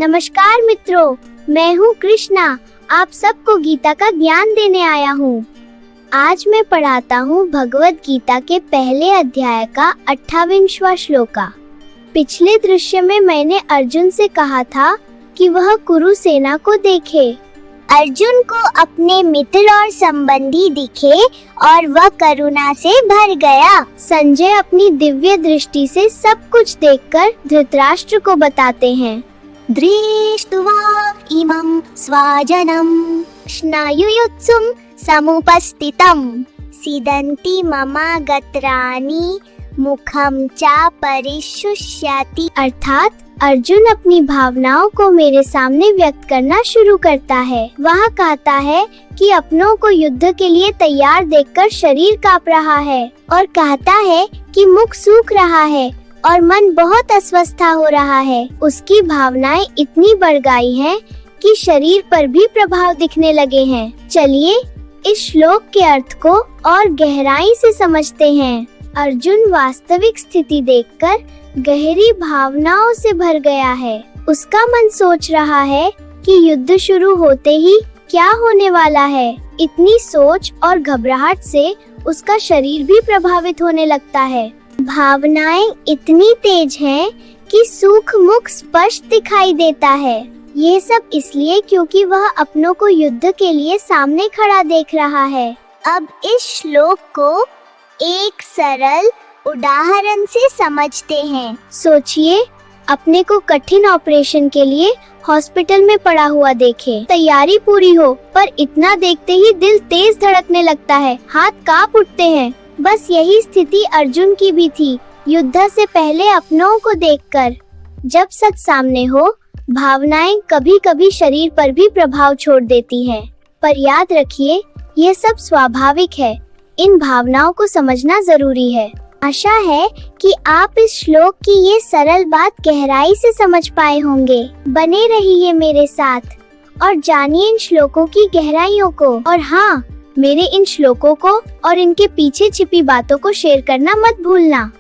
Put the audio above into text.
नमस्कार मित्रों, मैं हूँ कृष्णा। आप सबको गीता का ज्ञान देने आया हूँ। आज मैं पढ़ाता हूँ भगवत गीता के पहले अध्याय का 28वां श्लोका। पिछले दृश्य में मैंने अर्जुन से कहा था कि वह कुरु सेना को देखे। अर्जुन को अपने मित्र और संबंधी दिखे और वह करुणा से भर गया। संजय अपनी दिव्य दृष्टि से सब कुछ देखकर धृतराष्ट्र को बताते हैं। दृष्ट्वा इमं स्वजनं स्नायुयुत्सुं समुपस्थितं सीदन्ति ममागत्राणि मुखं च परिशुष्यति। अर्थात अर्जुन अपनी भावनाओं को मेरे सामने व्यक्त करना शुरू करता है। वह कहता है कि अपनों को युद्ध के लिए तैयार देखकर शरीर कांप रहा है और कहता है कि मुख सूख रहा है और मन बहुत अस्वस्थ हो रहा है। उसकी भावनाएं इतनी बढ़ गई हैं कि शरीर पर भी प्रभाव दिखने लगे हैं। चलिए इस श्लोक के अर्थ को और गहराई से समझते हैं। अर्जुन वास्तविक स्थिति देखकर गहरी भावनाओं से भर गया है। उसका मन सोच रहा है कि युद्ध शुरू होते ही क्या होने वाला है। इतनी सोच और घबराहट से उसका शरीर भी प्रभावित होने लगता है। भावनाएं इतनी तेज हैं कि सूख मुख स्पष्ट दिखाई देता है। ये सब इसलिए क्योंकि वह अपनों को युद्ध के लिए सामने खड़ा देख रहा है। अब इस श्लोक को एक सरल उदाहरण से समझते हैं। सोचिए, अपने को कठिन ऑपरेशन के लिए हॉस्पिटल में पड़ा हुआ देखे। तैयारी पूरी हो पर इतना देखते ही दिल तेज धड़कने लगता है, हाथ कांप उठते हैं। बस यही स्थिति अर्जुन की भी थी युद्ध से पहले अपनों को देखकर। जब सच सामने हो, भावनाएं कभी कभी शरीर पर भी प्रभाव छोड़ देती हैं। पर याद रखिए, ये सब स्वाभाविक है। इन भावनाओं को समझना जरूरी है। आशा है कि आप इस श्लोक की ये सरल बात गहराई से समझ पाए होंगे। बने रहिए मेरे साथ और जानिए इन श्लोकों की गहराइयों को। और हाँ, मेरे इन श्लोकों को और इनके पीछे छिपी बातों को शेयर करना मत भूलना।